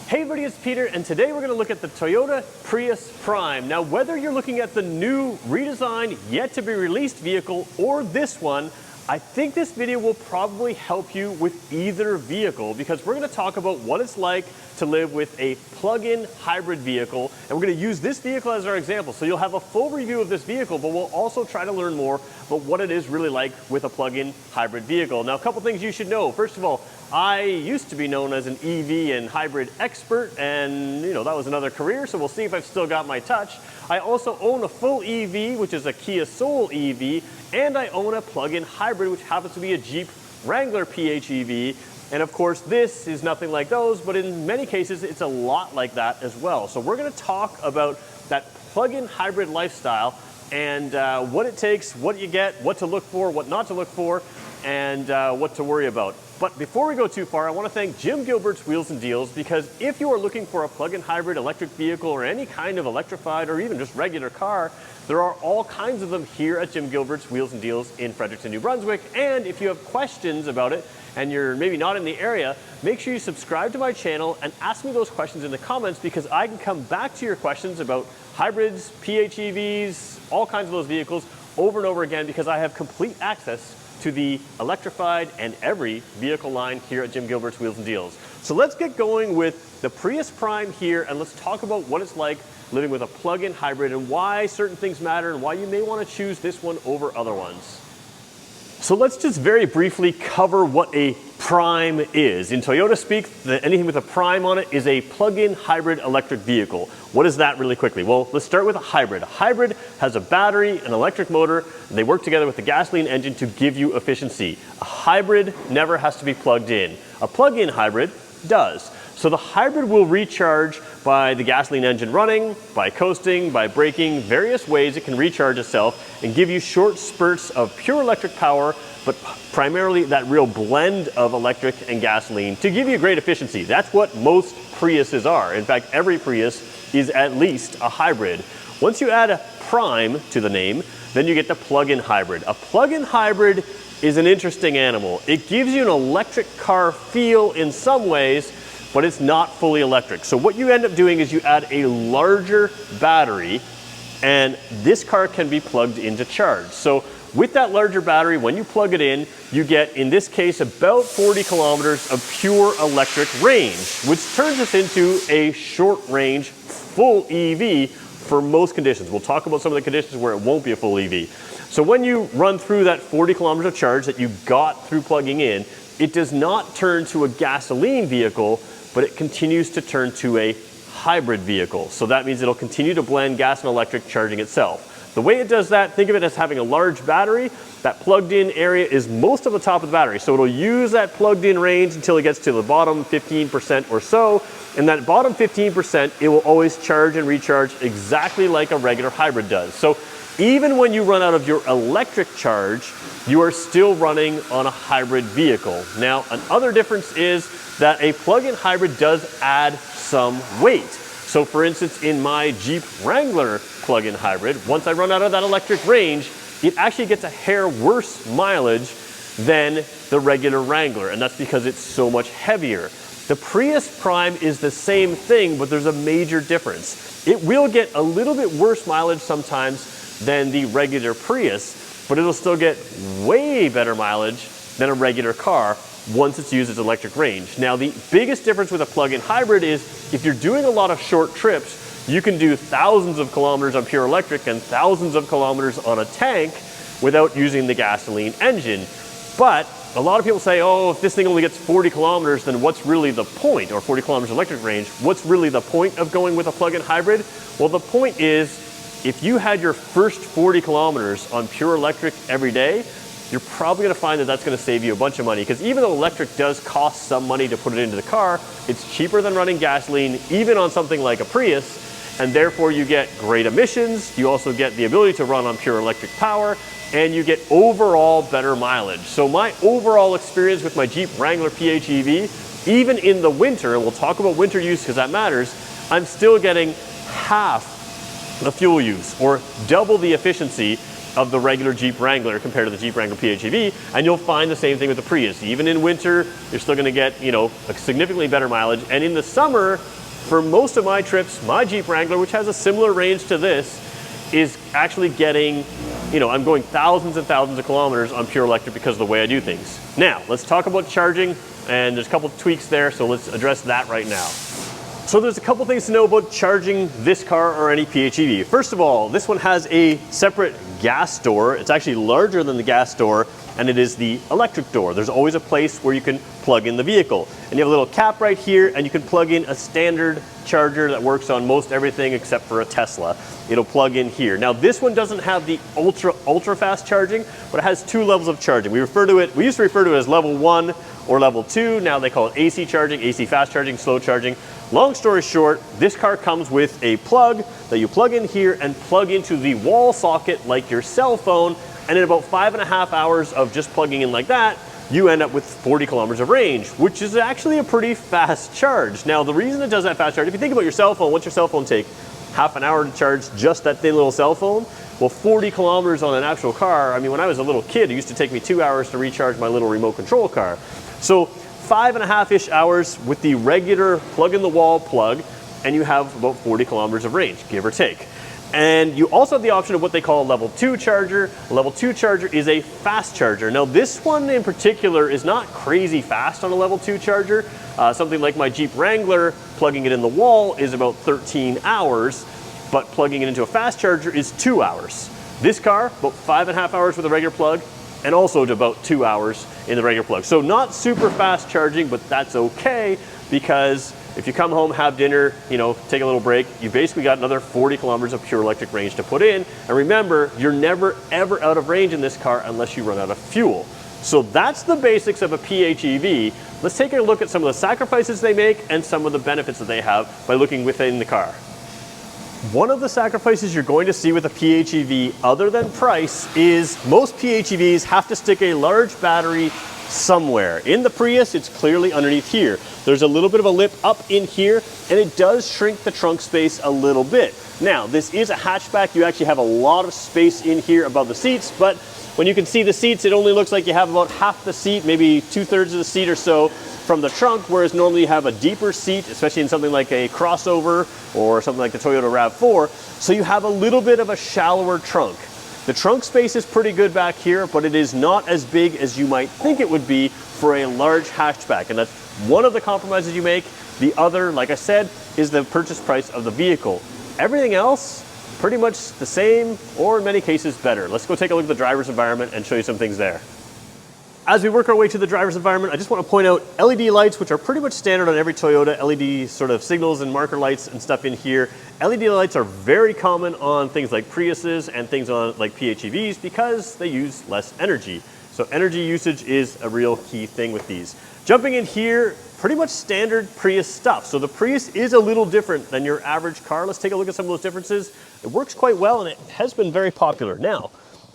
Hey everybody, it's Peter, and today we're going to look at the Toyota Prius Prime. Now, whether you're looking at the new, redesigned, yet to be released vehicle or this one, I think this video will probably help you with either vehicle because we're going to talk about what it's like to live with a plug-in hybrid vehicle, and we're going to use this vehicle as our example. So you'll have a full review of this vehicle, but we'll also try to learn more about what it is really like with a plug-in hybrid vehicle. Now, a couple things you should know. First of all, I used to be known as an EV and hybrid expert, and that was another career, so we'll see if I've still got my touch. I also own a full EV, which is a Kia Soul EV, and I own a plug-in hybrid, which happens to be a Jeep Wrangler PHEV. And of course, this is nothing like those, but in many cases, it's a lot like that as well. So we're going to talk about that plug-in hybrid lifestyle and what it takes, what you get, what to look for, what not to look for, and what to worry about. But before we go too far, I want to thank Jim Gilbert's Wheels and Deals, because if you are looking for a plug-in hybrid electric vehicle or any kind of electrified or even just regular car, there are all kinds of them here at Jim Gilbert's Wheels and Deals in Fredericton, New Brunswick. And if you have questions about it and you're maybe not in the area, make sure you subscribe to my channel and ask me those questions in the comments, because I can come back to your questions about hybrids, PHEVs, all kinds of those vehicles over and over again, because I have complete access to the electrified and every vehicle line here at Jim Gilbert's Wheels and Deals. So let's get going with the Prius Prime here, and let's talk about what it's like living with a plug-in hybrid and why certain things matter and why you may want to choose this one over other ones. So let's just very briefly cover what a Prime is. In Toyota speak, anything with a Prime on it is a plug-in hybrid electric vehicle. What is that really quickly? Well, let's start with a hybrid. A hybrid has a battery, an electric motor, and they work together with the gasoline engine to give you efficiency. A hybrid never has to be plugged in. A plug-in hybrid does. So the hybrid will recharge by the gasoline engine running, by coasting, by braking, various ways it can recharge itself and give you short spurts of pure electric power, but primarily that real blend of electric and gasoline to give you great efficiency. That's what most Priuses are. In fact, every Prius is at least a hybrid. Once you add a Prime to the name, then you get the plug-in hybrid. A plug-in hybrid is an interesting animal. It gives you an electric car feel in some ways, but it's not fully electric. So what you end up doing is you add a larger battery, and this car can be plugged into charge. So with that larger battery, when you plug it in, you get, in this case, about 40 kilometers of pure electric range, which turns us into a short range full EV for most conditions. We'll talk about some of the conditions where it won't be a full EV. So when you run through that 40 kilometers of charge that you got through plugging in, it does not turn to a gasoline vehicle, but it continues to turn to a hybrid vehicle. So that means it'll continue to blend gas and electric, charging itself. The way it does that, think of it as having a large battery. That plugged in area is most of the top of the battery. So it'll use that plugged in range until it gets to the bottom 15% or so. And that bottom 15%, it will always charge and recharge exactly like a regular hybrid does. So even when you run out of your electric charge, you are still running on a hybrid vehicle. Now, another difference is that a plug-in hybrid does add some weight. So for instance, in my Jeep Wrangler plug-in hybrid, once I run out of that electric range, it actually gets a hair worse mileage than the regular Wrangler, and that's because it's so much heavier. The Prius Prime is the same thing, but there's a major difference. It will get a little bit worse mileage sometimes than the regular Prius, but it'll still get way better mileage than a regular car once it's used as electric range. Now, the biggest difference with a plug-in hybrid is if you're doing a lot of short trips, you can do thousands of kilometers on pure electric and thousands of kilometers on a tank without using the gasoline engine. But a lot of people say, oh, if this thing only gets 40 kilometers, then what's really the point? Or 40 kilometers electric range, what's really the point of going with a plug-in hybrid? Well, the point is, if you had your first 40 kilometers on pure electric every day, you're probably going to find that that's going to save you a bunch of money, because even though electric does cost some money to put it into the car, it's cheaper than running gasoline, even on something like a Prius, and therefore you get great emissions, you also get the ability to run on pure electric power, and you get overall better mileage. So my overall experience with my Jeep Wrangler PHEV, even in the winter, and we'll talk about winter use because that matters, I'm still getting half the fuel use or double the efficiency of the regular Jeep Wrangler compared to the Jeep Wrangler PHEV, and you'll find the same thing with the Prius. Even in winter, you're still gonna get, you know, a significantly better mileage, and in the summer, for most of my trips, my Jeep Wrangler, which has a similar range to this, is actually getting, you know, I'm going thousands and thousands of kilometers on pure electric because of the way I do things. Now, let's talk about charging, and there's a couple of tweaks there, so let's address that right now. So there's a couple things to know about charging this car or any PHEV. First of all, this one has a separate gas door. It's actually larger than the gas door, and it is the electric door. There's always a place where you can plug in the vehicle. And you have a little cap right here, and you can plug in a standard charger that works on most everything except for a Tesla. It'll plug in here. Now this one doesn't have the ultra fast charging, but it has 2 levels of charging. We used to refer to it as level 1 or level 2. Now they call it AC charging, AC fast charging, slow charging. Long story short, this car comes with a plug that you plug in here and plug into the wall socket like your cell phone, and in about 5.5 hours of just plugging in like that, you end up with 40 kilometers of range, which is actually a pretty fast charge. Now, the reason it does that fast charge, if you think about your cell phone, what's your cell phone take? Half an hour to charge just that thin little cell phone? Well, 40 kilometers on an actual car, I mean, when I was a little kid, it used to take me 2 hours to recharge my little remote control car. So 5.5-ish hours with the regular plug-in-the-wall plug, and you have about 40 kilometers of range, give or take. And you also have the option of what they call a level 2 charger. A level 2 charger is a fast charger. Now this one in particular is not crazy fast on a level 2 charger. Something like my Jeep Wrangler, plugging it in the wall is about 13 hours, but plugging it into a fast charger is 2 hours. This car, about 5.5 hours with a regular plug, and also to about 2 hours in the regular plug. So not super fast charging, but that's okay, because if you come home, have dinner, you know, take a little break, you basically got another 40 kilometers of pure electric range to put in. And remember, you're never ever out of range in this car unless you run out of fuel. So that's the basics of a PHEV. Let's take a look at some of the sacrifices they make and some of the benefits that they have by looking within the car. One of the sacrifices you're going to see with a PHEV, other than price, is most PHEVs have to stick a large battery somewhere. In the Prius, it's clearly underneath here. There's a little bit of a lip up in here, and it does shrink the trunk space a little bit. Now, this is a hatchback. You actually have a lot of space in here above the seats, but when you can see the seats, it only looks like you have about half the seat, maybe 2/3 of the seat or so from the trunk, whereas normally you have a deeper seat, especially in something like a crossover or something like the Toyota RAV4, so you have a little bit of a shallower trunk. The trunk space is pretty good back here, but it is not as big as you might think it would be for a large hatchback, and that's one of the compromises you make. The other, like I said, is the purchase price of the vehicle. Everything else, pretty much the same, or in many cases better. Let's go take a look at the driver's environment and show you some things there. As we work our way to the driver's environment, I just want to point out LED lights, which are pretty much standard on every Toyota, LED sort of signals and marker lights and stuff in here. LED lights are very common on things like Priuses and things on like PHEVs because they use less energy. So energy usage is a real key thing with these. Jumping in here, pretty much standard Prius stuff. So the Prius is a little different than your average car. Let's take a look at some of those differences. It works quite well and it has been very popular. Now,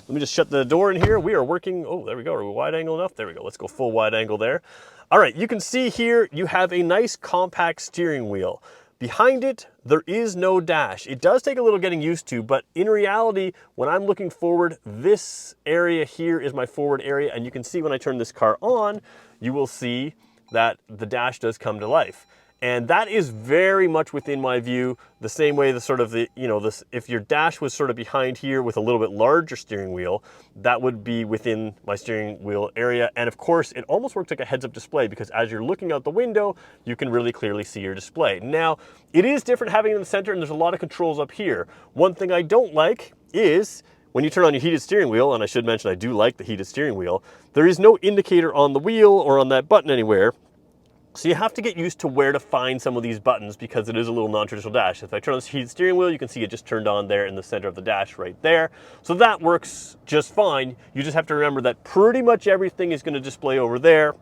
let me just shut the door in here. We are working, oh, there we go. Are we wide angle enough? There we go. Let's go full wide angle there. All right, you can see here, you have a nice compact steering wheel. Behind it, there is no dash. It does take a little getting used to, but in reality, when I'm looking forward, this area here is my forward area, and you can see when I turn this car on, you will see that the dash does come to life. And that is very much within my view, the same way the sort of the, you know, this, if your dash was sort of behind here with a little bit larger steering wheel, that would be within my steering wheel area. And of course, it almost works like a heads-up display because as you're looking out the window, you can really clearly see your display. Now, it is different having it in the center and there's a lot of controls up here. One thing I don't like is when you turn on your heated steering wheel, and I should mention I do like the heated steering wheel, there is no indicator on the wheel or on that button anywhere. So you have to get used to where to find some of these buttons because it is a little non-traditional dash. If I turn on the heated steering wheel, you can see it just turned on there in the center of the dash right there. So that works just fine. You just have to remember that pretty much everything is going to display over there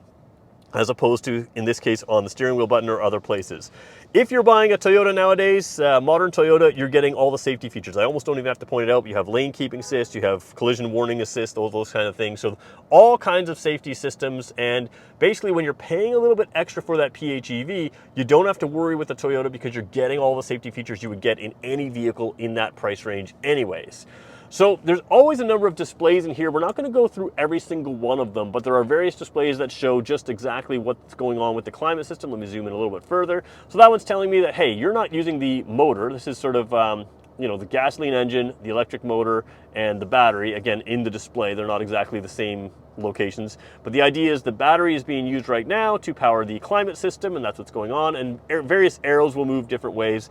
as opposed to, in this case, on the steering wheel button or other places. If you're buying a Toyota nowadays, modern Toyota, you're getting all the safety features. I almost don't even have to point it out. You have lane keeping assist, you have collision warning assist, all those kind of things. So all kinds of safety systems. And basically when you're paying a little bit extra for that PHEV, you don't have to worry with the Toyota because you're getting all the safety features you would get in any vehicle in that price range anyways. So there's always a number of displays in here. We're not going to go through every single one of them, but there are various displays that show just exactly what's going on with the climate system. Let me zoom in a little bit further. So that one's telling me that, hey, you're not using the motor. This is sort of you know, the gasoline engine, the electric motor, and the battery, again, in the display. They're not exactly the same locations, but the idea is the battery is being used right now to power the climate system, and that's what's going on, and various arrows will move different ways.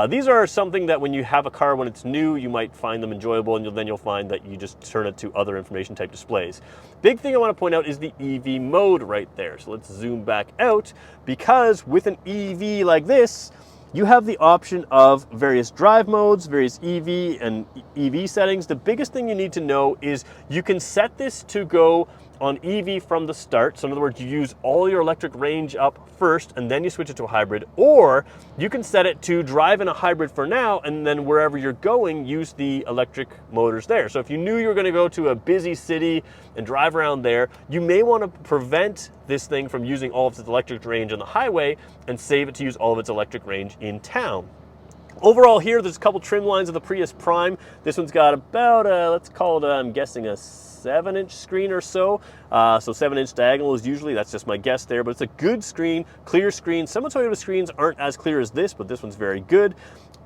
These are something that when you have a car when it's new, you might find them enjoyable, and then you'll find that you just turn it to other information type displays. Big thing I want to point out is the EV mode right there. So let's zoom back out, because with an EV like this, you have the option of various drive modes, various EV and EV settings. The biggest thing you need to know is you can set this to go on EV from the start. So in other words, you use all your electric range up first and then you switch it to a hybrid, or you can set it to drive in a hybrid for now and then wherever you're going, use the electric motors there. So if you knew you were going to go to a busy city and drive around there, you may want to prevent this thing from using all of its electric range on the highway and save it to use all of its electric range in town. Overall here, there's a couple trim lines of the Prius Prime. This one's got about let's call it, I'm guessing a 7-inch screen or so. So 7-inch diagonal is usually, that's just my guess there, but it's a good screen, clear screen. Some of Toyota screens aren't as clear as this, but this one's very good.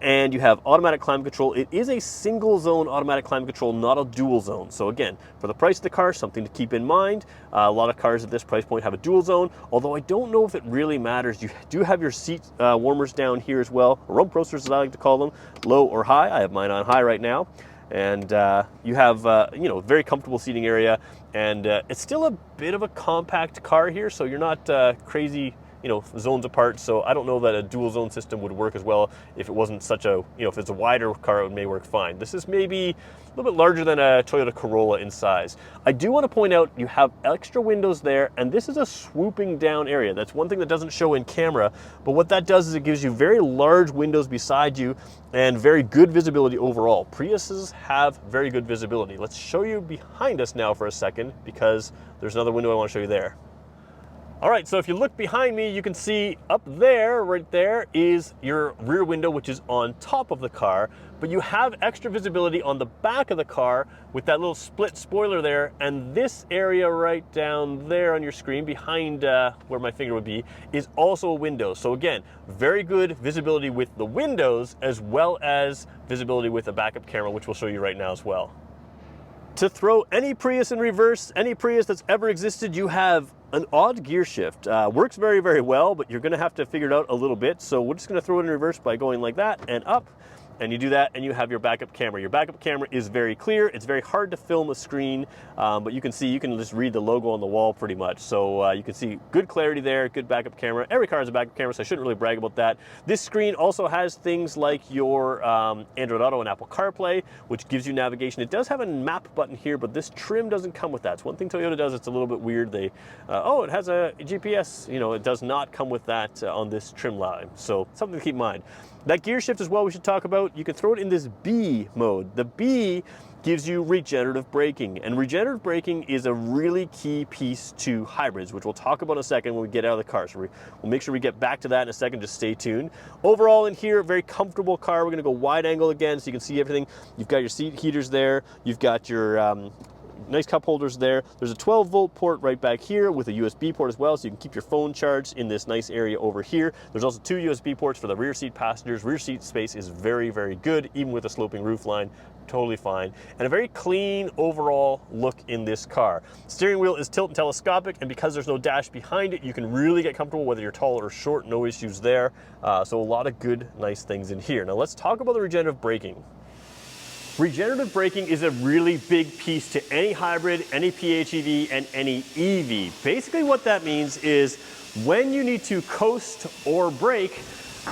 And you have automatic climate control. It is a single zone automatic climate control, not a dual zone. So again, for the price of the car, something to keep in mind. A lot of cars at this price point have a dual zone, although I don't know if it really matters. You do have your seat warmers down here as well, or rump roasters as I like to call them, low or high. I have mine on high right now. And you have, you know, very comfortable seating area, and it's still a bit of a compact car here, so you're not crazy, you know, zones apart. So I don't know that a dual zone system would work as well if it wasn't such a, you know, if it's a wider car, it may work fine. This is maybe a little bit larger than a Toyota Corolla in size. I do want to point out you have extra windows there, and this is a swooping down area. That's one thing that doesn't show in camera, but what that does is it gives you very large windows beside you and very good visibility overall. Priuses have very good visibility. Let's show you behind us now for a second, because there's another window I want to show you there. All right, so if you look behind me, you can see up there, right there, is your rear window, which is on top of the car, but you have extra visibility on the back of the car with that little split spoiler there, and this area right down there on your screen, behind where my finger would be, is also a window. So again, very good visibility with the windows, as well as visibility with a backup camera, which we'll show you right now as well. To throw any Prius in reverse, any Prius that's ever existed, you have an odd gear shift. Works very, very well, but you're gonna have to figure it out a little bit. So we're just gonna throw it in reverse by going like that and up. And you do that and you have your backup camera. Your backup camera is very clear. It's very hard to film a screen, but you can see, you can just read the logo on the wall pretty much. So you can see good clarity there, good backup camera. Every car has a backup camera, so I shouldn't really brag about that. This screen also has things like your Android Auto and Apple CarPlay, which gives you navigation. It does have a map button here, but this trim doesn't come with that. It's one thing Toyota does, it's a little bit weird. They, oh, it has a GPS. You know, it does not come with that on this trim line. So something to keep in mind. That gear shift as well we should talk about. You can throw it in this B mode. The B gives you regenerative braking, and regenerative braking is a really key piece to hybrids, which we'll talk about in a second when we get out of the car. So we'll make sure we get back to that in a second, just stay tuned. Overall in here, very comfortable car. We're gonna go wide angle again so you can see everything. You've got your seat heaters there. You've got your nice cup holders there. There's a 12-volt port right back here with a USB port as well, so you can keep your phone charged in this nice area over here. There's also 2 USB ports for the rear seat passengers. Rear seat space is very, very good, even with a sloping roof line. Totally fine. And a very clean overall look in this car. Steering wheel is tilt and telescopic, and because there's no dash behind it, you can really get comfortable whether you're tall or short, no issues there. So a lot of good, nice things in here. Now let's talk about the regenerative braking. Regenerative braking is a really big piece to any hybrid, any PHEV, and any EV. Basically what that means is when you need to coast or brake,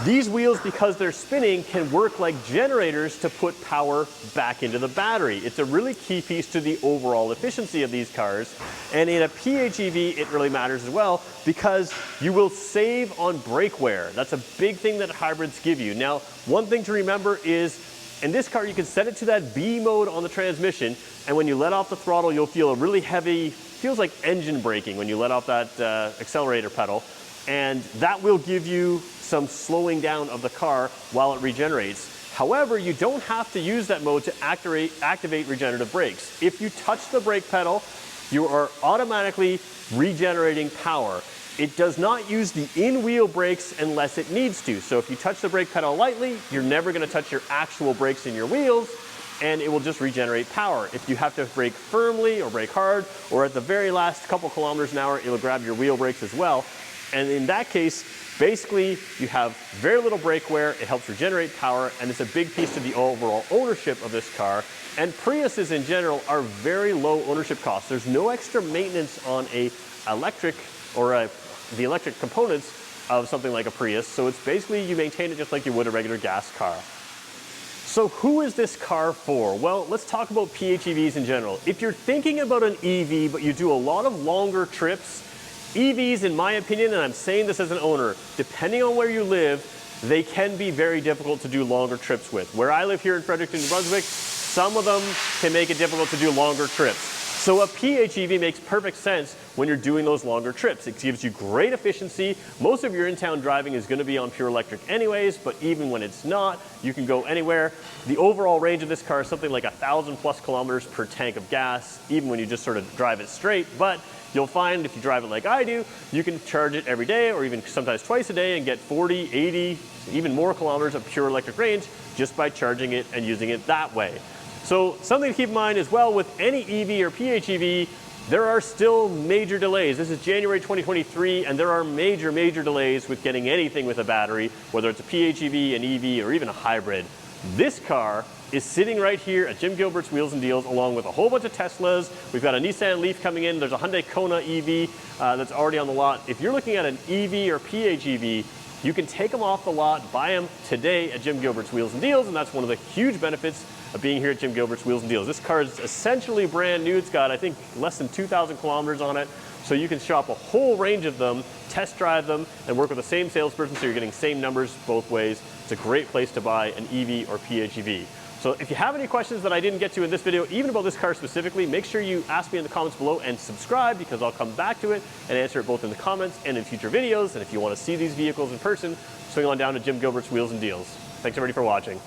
these wheels, because they're spinning, can work like generators to put power back into the battery. It's a really key piece to the overall efficiency of these cars. And in a PHEV, it really matters as well, because you will save on brake wear. That's a big thing that hybrids give you. Now, one thing to remember is, in this car, you can set it to that B mode on the transmission, and when you let off the throttle, you'll feel a really heavy, feels like engine braking when you let off that accelerator pedal, and that will give you some slowing down of the car while it regenerates. However, you don't have to use that mode to activate regenerative brakes. If you touch the brake pedal, you are automatically regenerating power. It does not use the in-wheel brakes unless it needs to. So if you touch the brake pedal lightly, you're never going to touch your actual brakes in your wheels, and it will just regenerate power. If you have to brake firmly or brake hard, or at the very last couple kilometers an hour, it'll grab your wheel brakes as well. And in that case, basically, you have very little brake wear, it helps regenerate power, and it's a big piece to the overall ownership of this car. And Priuses in general are very low ownership costs. There's no extra maintenance on a electric or the electric components of something like a Prius. So it's basically you maintain it just like you would a regular gas car. So who is this car for? Well, let's talk about PHEVs in general. If you're thinking about an EV, but you do a lot of longer trips, EVs, in my opinion, and I'm saying this as an owner, depending on where you live, they can be very difficult to do longer trips with. Where I live here in Fredericton, New Brunswick, some of them can make it difficult to do longer trips. So a PHEV makes perfect sense when you're doing those longer trips. It gives you great efficiency. Most of your in-town driving is going to be on pure electric anyways, but even when it's not, you can go anywhere. The overall range of this car is something like 1,000+ kilometers per tank of gas, even when you just sort of drive it straight. But you'll find if you drive it like I do, you can charge it every day or even sometimes twice a day and get 40, 80, even more kilometers of pure electric range just by charging it and using it that way. So something to keep in mind as well with any EV or PHEV, there are still major delays. This is January 2023, and there are major delays with getting anything with a battery, whether it's a PHEV, an EV, or even a hybrid. This car is sitting right here at Jim Gilbert's Wheels and Deals, along with a whole bunch of Teslas. We've got a Nissan Leaf coming in. There's a Hyundai Kona EV that's already on the lot. If you're looking at an EV or PHEV, you can take them off the lot, buy them today at Jim Gilbert's Wheels and Deals, and that's one of the huge benefits of being here at Jim Gilbert's Wheels and Deals. This car is essentially brand new. It's got, I think, less than 2,000 kilometers on it. So you can shop a whole range of them, test drive them, and work with the same salesperson so you're getting same numbers both ways. It's a great place to buy an EV or PHEV. So if you have any questions that I didn't get to in this video, even about this car specifically, make sure you ask me in the comments below and subscribe, because I'll come back to it and answer it both in the comments and in future videos. And if you want to see these vehicles in person, swing on down to Jim Gilbert's Wheels and Deals. Thanks everybody for watching.